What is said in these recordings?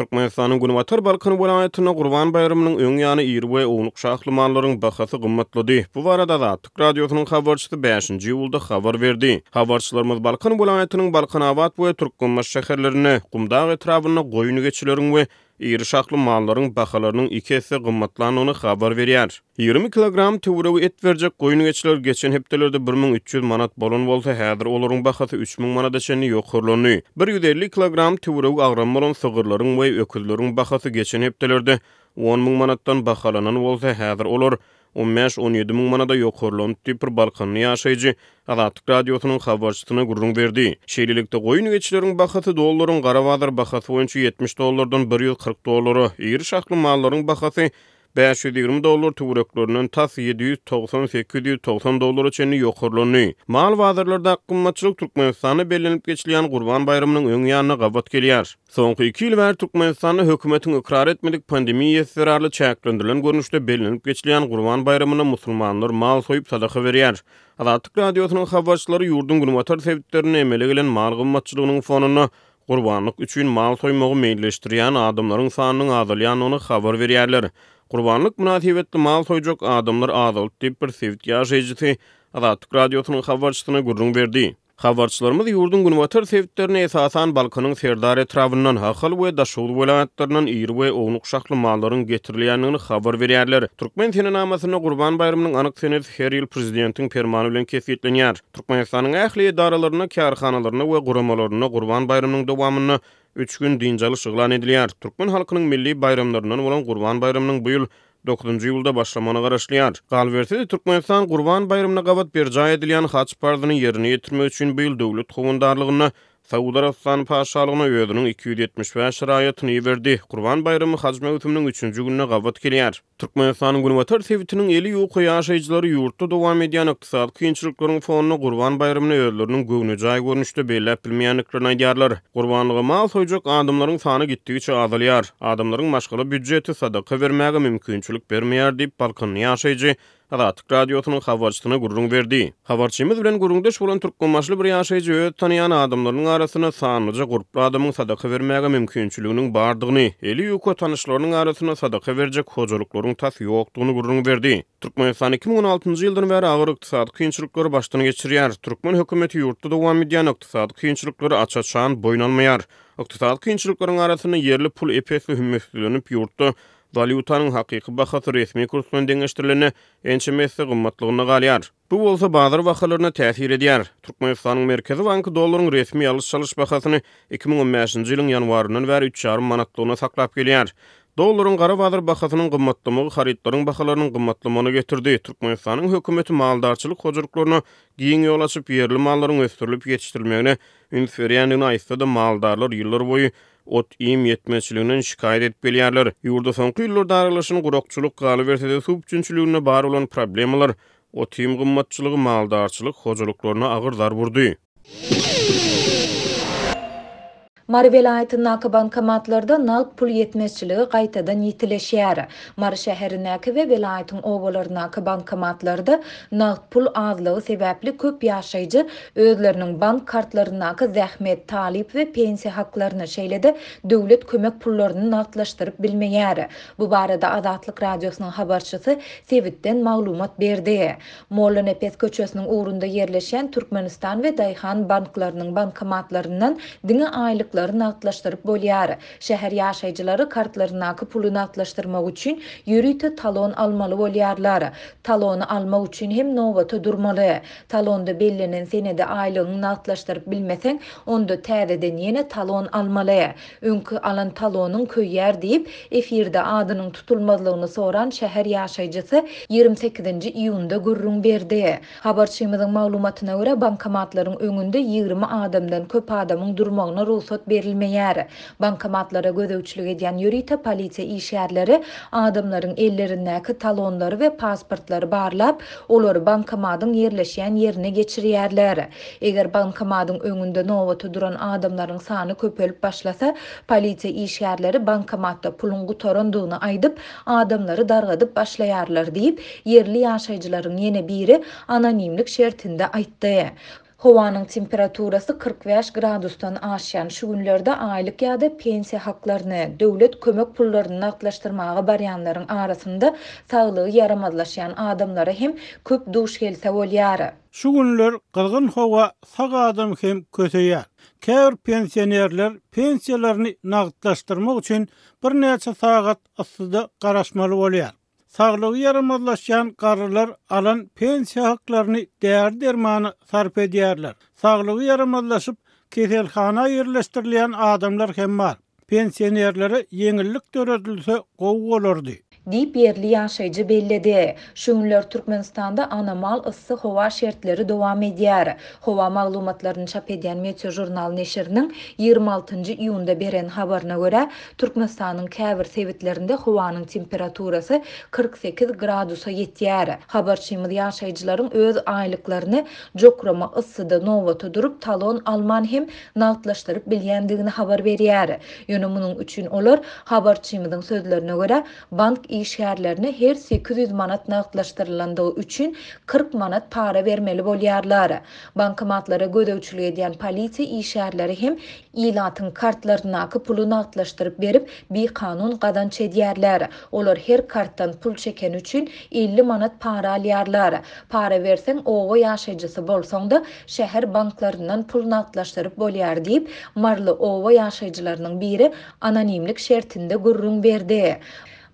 Türkmenistanyň Gunwatar Balkan welaýatyna Gurban bayramynyň öň ýany ýeri we oňluk şahly mallaryň bahasy gymmatlady. Bu barada Azatlyk radiosynyň habarçysy 5-nji ýylda habar berdi. Habarçylarymyz Balkan welaýatynyň Balkanabad we Türkmenbaş şäherlerine, Gumdag etrabyna goýun geçileriň we iri şahly mallaryň bahalarynyň 2 hesse gymmatlanyny habar berýär. 20 kilogram töwregi et berjek goýun geçiler geçen hepdelerde 1300 manat bolan bolsa, häzir olaryň bahasy 3000 manata çenli ýokurlany. 150 kilogram töwregi agram bolan sygyrlaryň we öküzleriň bahasy geçen hepdelerde 10.000 manatdan bahalanan bolsa, häzir olar 15-17 min manada ýokurlanyp diýip bir Balkanly ýaşaýjy Azatlyk radiosynyň habarçysyna gurrun berdi. Şeýlelikde goýun geçileriň bahasy dollaryň Garabazar bahasy boýunça $70 $140, iri şahly mallaryň bahasy $520 töwreklerinden tas $790-890 çenli ýokurlany. Mal bazarlarda gymmatçylyk Türkmenistana bellenip geçilýän Gurban bayramynyň öň ýanyna gabat gelýär. Soňky 2 ýyl bäri Türkmenistanyň hökümetiň ikrar etmedik pandemiýa serarly çäklendirilen görnüşde bellenip geçilýän Gurban bayramyna musulmanlar mal soýup sadaka berýär. Azatlyk radiosynyň habarçylary ýurdun Gunwatar sebitlerini emele gelen mal gymmatçylygynyň fonuny Gurbanlyk üçin mal soýmagy meýilleşdirýän adamlaryň sanynyň azalýanyny habar berýärler. Gurbanlyk münasibetli mal soýjak adamlar azalyp diýip bir sebit ýaşaýjysy Azatlyk radiosynyň habarçysyna gurrun berdi. Habarçylarymyz ýurdun Gunwatar sebitlerini esasan Balkanyň Serdar etrafyndan Hakyl we Daşoğlu welaýatlarynyň iri we oňluk şahly mallaryň getirilýändigini habar berýärler. Türkmen senamasyna Gurban bayramynyň anyk senesi her ýyl prezidentiň fermany bilen kesiplenýär. Türkmenistanyň ähli edaralaryna, karhanalaryna we guramalaryna Gurban bayramynyň dowamyny 3 gün diňjaly şyglan edilýär. Türkmen halkynyň milli bayramlaryndan bolan Gurban bayramynyň bu ýyl 9-njy ýylda başlamany garaşlýar. Galbertide Türkmenistan Gurban bayramyna gabat berja edilýän haç parzyny ýerine ýetirmek üçin bu ýyl döwlet howandarlygyna Saudi Arabistan paşalygyna öýüdüniň 275 raýatyny berdi. Gurban bayramy haç mewsüminiň 3-nji gününe gabat gelýär. Türkmenistanyň Gunwatar sebitiniň eli ýoky ýaşaýjylary ýurtda dowam edýän ykdysady kynçylyklaryň fonuny Gurban bayramyny özleriniň göwne jaý görnüşde belläp bilmeýänliklerini aýdýarlar. Gurbanlygy mal soýjak adamlaryň sany gitdigiçe azalýar. Adamlaryň maşgala büdjeti sadaka bermäge mümkinçilik bermeýär diýip Balkanly ýaşaýjy Azatlyk radiosynyň habarçysyna gurrun berdi. Habarçymyz bilen gurrundaş bolan türkmenmaşly bir ýaşaýjy öz tanıyan adamlaryň arasyna sanyjy gurply adamyň sadaka bermäge mümkinçiliginiň bardygyny, eli ýoky tanışlarynyň arasyna sadaka berjek hojalyklaryň tas ýokdugyny gurrun berdi. Türkmenistan 2016-njy ýyldan bäri agyr ykdysady kynçylyklary başdan geçirýär. Türkmen hökümeti ýurtda dowam edýän ykdysady kynçylyklary açaçan boýnalmaýar. Ykdysady kynçylyklaryň arasyna yerli pul epesli hümmetlenip ýurtda valyutanyň hakyky bahasy resmi kurs bilen deňeşdirilene ençemesi gymmatlygyna galýar. Bu bolsa bazar bahalaryna täsir edýär. Türkmenistanyň Merkezi Banky dollaryň resmi alış-salyş bahasyny 2015-nji ýylyň ýanwaryndan bäri 3,5 manatlygyna saklap gelýär. Dollaryň gara bazar bahasynyň gymmatlamagy haritlaryň bahalarynyň gymmatlamagyna getirdi. Türkmenistanyň hökümeti maldarçylyk hojalyklaryna giň ýol açyp yerli mallaryň ösdürilip ýetişdirilmegine üns berýändigini aýtsa-da maldarlar ýyllar boýu ot im yetmezçiliginden şikayet edip gelýärler. Ýurda soňky ýyllarda aralaşyň gurakçylyk Galbertide subçünçiligine bar bolan problemler ot im gymmatçylygy maldarçylyk hojalyklaryna agyr zar burdy. Mary welaýatynyň bankomatlarda nalk pul yetmezçiligi gaýtadan ýitileşýär. Mary şäherindäki we welaýatyň owalaryndäki bankomatlarda nalk pul azlygy sebäpli köp ýaşaýjy özleriniň bank kartlaryndaky zähmet, talip we pensiýa haklaryny şeýlede döwlet kömek pullaryny naqdlaşdyryp bilmeýär. Bu barada Azatlyk radiosynyň habarçysy sebitden maglumat berdi. Molla Nepes köçesiniň ugrunda ýerleşen Türkmenistan we Daýhan banklarynyň bankomatlaryndan diňe aýlyklar naqdlaşdyryp bolýar. Şäher ýaşaýjylary kartlaryndaky puly naqdlaşdyrmak üçin ýürüýte talon almaly bolýarlar. Talony almak üçin hem nowata durmaly. Talonda bellenen senede aýlygyny naqdlaşdyryp bilmeseň, onda täzeden ýene talon almaly. Öňkü alan talonyň köýýär diýip efirde adynyň tutulmazlygyny soran şäher ýaşaýjysy 28-nji iýunda gurrun berdi. Habarçymyzyň maglumatyna görä bankomatlaryň öňünde 20 adamdan köp adamyň durmagyna ruhsat berilmeýär. Bankomatlara gözewçilik edýän ýürüýte polisiýa işgärleri adamlaryň ellerindäki talonlary we pasportlary barlap, olary bankomatyň ýerleşýän ýerine geçirýärler. Eger bankomatyň öňünde nowata duran adamlaryň sany köpelip başlasa, polisiýa işgärleri bankomatda pulun gutarandygyny aýdyp, adamlary dargadyp başlaýarlar diýip yerli ýaşaýjylaryň ýene biri anonimlik şertinde aýtdy. Howanyň temperaturasy 45 gradusdan aşýan şu günlerde aýlyk ýa-da pensiýa haklaryny, döwlet kömek pullaryny naklaşdyrmagy barýanlaryň arasynda saglygy yaramazlaşýan adamlara hem köp duş gelse bolýar. Şu günler kılgın hova sag adam hem köseýär. Käbir pensionerler pensiýalaryny nagdlaşdyrmak üçin bir näçe sagat yssyda garaşmaly bolýar. Saglygy yaramazlaşýan garrylar alan pensiýa haklaryny där dermany sarp edýärler. Saglygy yaramazlaşyp keselhana ýerleşdirilýän adamlar hem bar. Pensionerlere yeňillik töredilse gowy bolardy diýip yerli ýaşaýjy bellidi. Şu günler Türkmenistanda anomal ıssy howa şertleri dowam edýär. Howa maglumatlaryny çap edýän Meteo jurnal neşiriniň 26-njy iýunda beren habaryna görä, Türkmenistanyň käbir sebitlerinde howanyň temperaturasy 48 gradusa ýetýär. Habarçymyz ýaşaýjylaryň öz aýlyklaryny jokrama ıssyda nowata durup talon alman hem nagtlaşdyryp bilýändigini habar berýär. Ýöne munyň üçin olar habarçymyzyň sözlerine görä bank işgärlerini her 800 manat nagtlaşdyrylandygy üçin 40 manat para bermeli bolýarlar. Bankomatlara gödäwçilik edýän polisiýa işgärleri hem ilatyň kartlaryna puly nagtlaşdyryp berip bir kanun gadanç edýärler. Olar her kartdan pul çeken üçin 50 manat para alýarlar. Para berseň owa ýaşaýjysy bolsaň-da şäher banklarynyň pul nagtlaşdyryp bolýar diýip marly owa ýaşaýjylarynyň biri anonimlik şertinde gurrun berdi.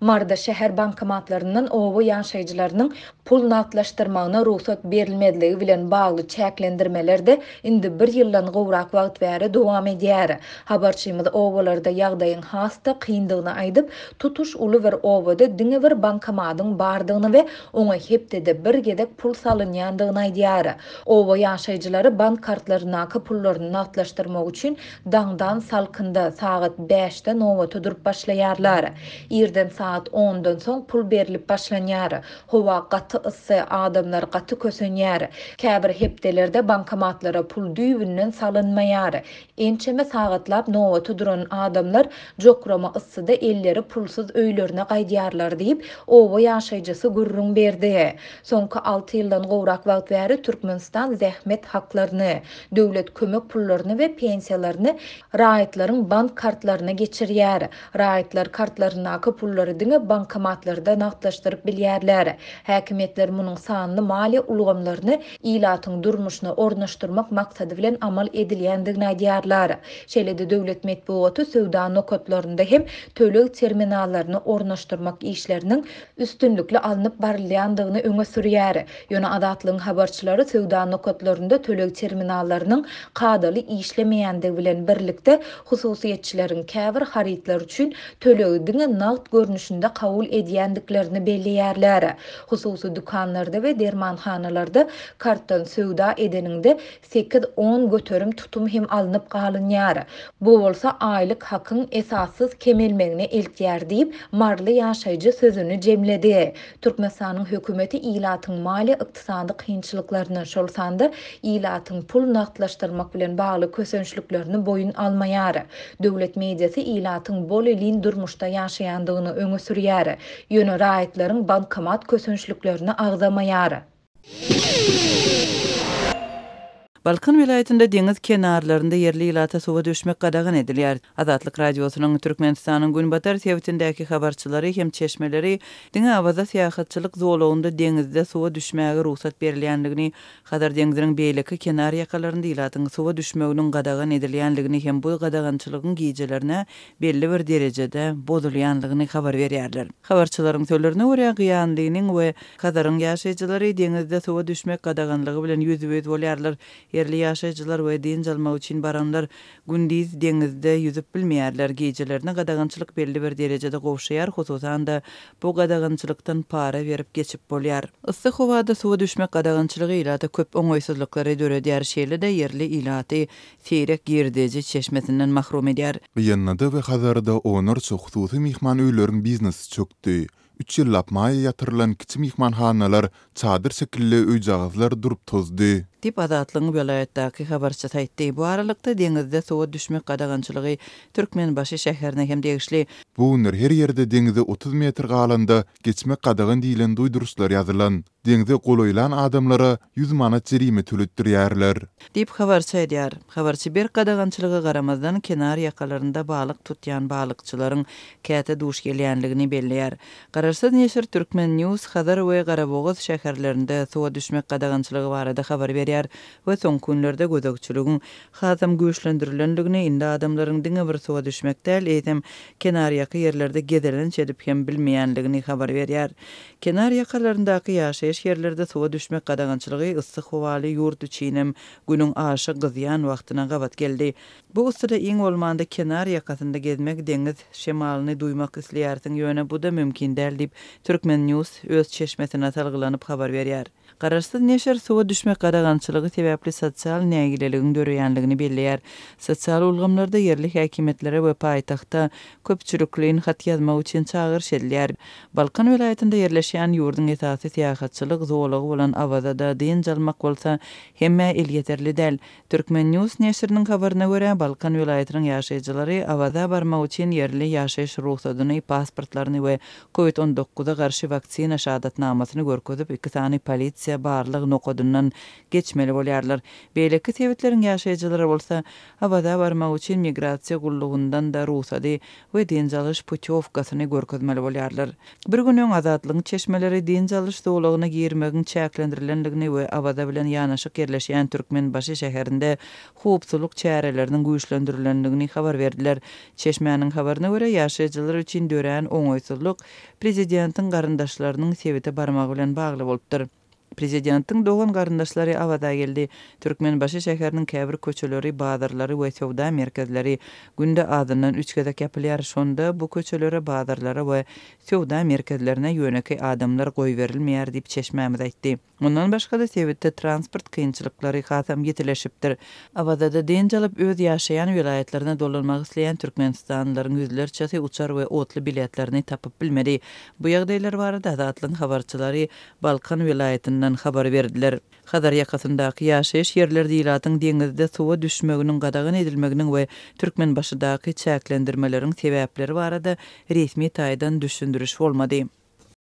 Marda şäher bankomatlarynyň owa ýaşaýjylarynyň pul nagtlaşdyrmagyna ruhsat berilmediligi bilen bagly çäklendirmeler de indi 1 ýyldan gowrak wagt bäri dowam edýär. Habarçymyz owalarda ýagdaýyň hasta kyndygyny aýdyp, tutuş uly bir owada diňe bir bankomatyň bardygyny we oňa hepdede bir gedek pul salynýandygyny aýdýar. Owa ýaşaýjylary bank kartlaryna pullaryny nagtlaşdyrmak üçin daňdan salkynda saat 5-de nowata durup başlaýarlar. Ýerden saat 10-dan soň pul berilip başlanýar. Howa gaty ıssy, adamlar gaty kösenýär. Käbir hepdelerde bankomatlara pul düýbünden salynmaýar. Ençeme sagatlap nowata duran adamlar jokrama ıssyda elleri pulsuz öýlerine gaýdýarlar diýip owa ýaşaýjysy gurrun berdi. Soňky 6 ýyldan gowrak wagt bäri Türkmenistan zähmet haklaryny, döwlet kömek pullaryny we pensiýalaryny raýatlaryň bank kartlaryna geçirýär. Raýatlar kartlaryna pullary diňe bankomatlarda nagtlaşdyryp bilýärler. Häkimetler munyň sanly maliýe ulgamlaryny ilatyň durmuşyna ornaşdyrmak maksady bilen amal edilýändigini aýdýarlar. Şeýle-de döwlet medeniýeti söwda nokatlarynda hem tölek terminallaryny ornaşdyrmak işleriniň üstünlikli alınıp barilýandygyny öňe sürýär. Ýöne adatlyň habarçylary söwda nokatlarynda tölek terminallarynyň kadaly işlemeýändigi bilen birlikde hususiýetçileriň käbir haritler üçin tölegi diňe nagt görnüşinde kabul edýändiklerini belliýärler. Hususy dukanlarda we dermanhanalarda kartdan söwda edeninde 8-10 göterim tutum hem alınıp galynýar. Bu bolsa aýlyk hakyň esassız kemelmegine eltýär diýip marly ýaşaýjy sözüni jemledi. Türkmenistanyň hökümeti ilatyň maliýe ykdysady kynçylyklaryny şolsanda ilatyň pul nagtlaşdyrmak bilen bagly kösençliklerini boyun almaýar. Döwlet mediasy ilatyň bol elin durmuşda ýaşaýandygyny öňe sürýär. Ýöne raýatlaryň bankomat kösençliklerini agzamaýar. Balkan vilayetinde deňiz kenarlarynda yerli ilata suwa düşmek gadagan edilýär. Azatlyk radiosynyň Türkmenistanyň Günbatar sebitindäki habarçylary hem çeşmeleri diňe awaza syýahatçylyk zolawynda deňizde suwa düşmäge ruhsat berilýändigini, hadar deňiziň beýleki kenar ýakalarynda ilatyň suwa düşmeginiň gadagan edilýändigini hem bu gadagançylygyň gijelerine belli bir derejede bozulýandygyny habar berýärler. Habarçylaryň sözlerine görä gyanlygynyň we hadaryň ýaşaýjylary deňizde suwa düşmek gadaganlygy bilen ýüzübet bolýarlar. Yerli ýaşaýjylar we din jalmak üçin baranlar gündiz deňizde ýüzüp bilmeýärler. Gecelerine gadagançylyk belli bir derejede gowşaýar, hususan da bu gadagançylykdan para berip geçip bolýar. Issy howada suwa düşmek gadagançylygy ilata köp oňoýsuzlyklary döredýär. Şeýle-de yerli ilaty seýrek girdeji çeşmesinden mahrum edýär. Ýanynda we hazarda onurça hususy mihman öýleriň biznesi çökdi. 3 ýyllap maýa ýatyrylan kiçik mihmanhanalar çadyr şekilli öýjagazlar durup tozdy. dip Azatlygyň vilayetdäki habarçy taýtdy. Bu aralykda deňizde sowa düşmek gadagançylygy Türkmenbaşy şäherine hem degişli. Bu günler her ýerde deňize 30 metr galanda geçmek gadagan diýilen duýduruşlar ýazylan. Deňize goloýlan adamlara 100 manat jerime töletdirýärler. Dip habarçy edýär. Habarçy bir gadagançylyga garamazdan kenar ýakalarynda balyk tutýan balykçylaryň käte duş gelýänligini belleýär. Gararsız neşir Türkmen News Hazar we Garaboğaz şäherlerinde sowa düşmek gadagançylygy barada habar berýär we soň günlerde gözegçiligiň hazam güýçlendirilenligini, indi adamlaryň diňe bir sowa düşmek däl, eýsem kenar ýaky ýerlerde gedelen çedip hem bilmeýänligini habar berýär. Kenar ýakalaryndaky ýaşaýyş ýerlerde sowa düşmek gadagançylygy yssyk howaly ýurt içinem günüň aşy gyzýan wagtyna gabat geldi. Bu ustada iň bolmanda kenar ýakasynda gezmek, deňiz şemalyny duýmak isleýärsiň ýöne bu da mümkin däl diýip Türkmen News öz çeşmesine salgylanyp habar berýär. Gararsız neşir sowa düşmek gadagançylygy sebäpli sosial nägileligiň döreýänligini belleýär. Sosial ulgamlarda yerli häkimetlere we paýtagtda köpçülikliň hat ýazmak üçin çagyryş edilýär. Balkan vilayetinde yerleşýän ýurdun esasy syýasatçylyk zowlagy bolan awazada diň jalmak bolsa hemme el ýeterli däl. Türkmen News neşiriniň habaryna görä, Balkan vilayetiniň ýaşaýjylary awaza barmak üçin yerli ýaşaýyş ruhsatyny, pasportlaryny we COVID-19-a garşy vaksina şahadatnamasyny görkezip, iki sany polisiýa barlyg nokodundan geçmeli bolýarlar. Beýleki sebetleriň ýaşaýjylary bolsa, awaza barmak üçin migrasiýa gullugundan da ruhsady we diň jalyş putyowkasyny görkezmeli bolýarlar. Bir günüň azatlygyň çeşmeleri diň jalyş dowlagyna girmegiň çäklendirilenligini we awaza bilen ýanaşyk yerleşýän Türkmenbaşy şäherinde howpsuzlyk çäreleriniň güýçlendirilenligini habar berdiler. Çeşmeňiň habaryna görä, ýaşaýjylar üçin dörän oňoýsuzlyk prezidentiň garyndaşlarynyň sebeti barmagy bilen bagly bolupdyr. Prezidentiň dogan garyndaşlary awada geldi. Türkmenbaşy şäheriniň käbir köçeleri, bazarlary we sowda merkezleri günde adından 3 gezek ýapylýar. Şonda bu köçelere, bazarlara we sowda merkezlerine ýöneki adamlar goý berilmeýär diýip çeşmämiz aýtdy. Mundan başga da sebetde transport kynçylyklary hasam ýetileşipdir. Awazada diň jalyp öz ýaşaýan vilayetlerine dolanmak isleýän türkmenistanlylaryň yüzlerçesi uçar we otly biletlerini tapyp bilmedi. Bu ýagdaýlar barada Azatlygyň habarçylary Balkan vilayetinden habar berdiler. Hazar ýakasyndaky ýaşaýyş ýerleri diýilatyň deňizde sowa düşmeginiň gadagan edilmeginiň we Türkmenbaşydaky çäklendirmeleriň sebäpleri barada resmi taýdan düşündürüş bolmady.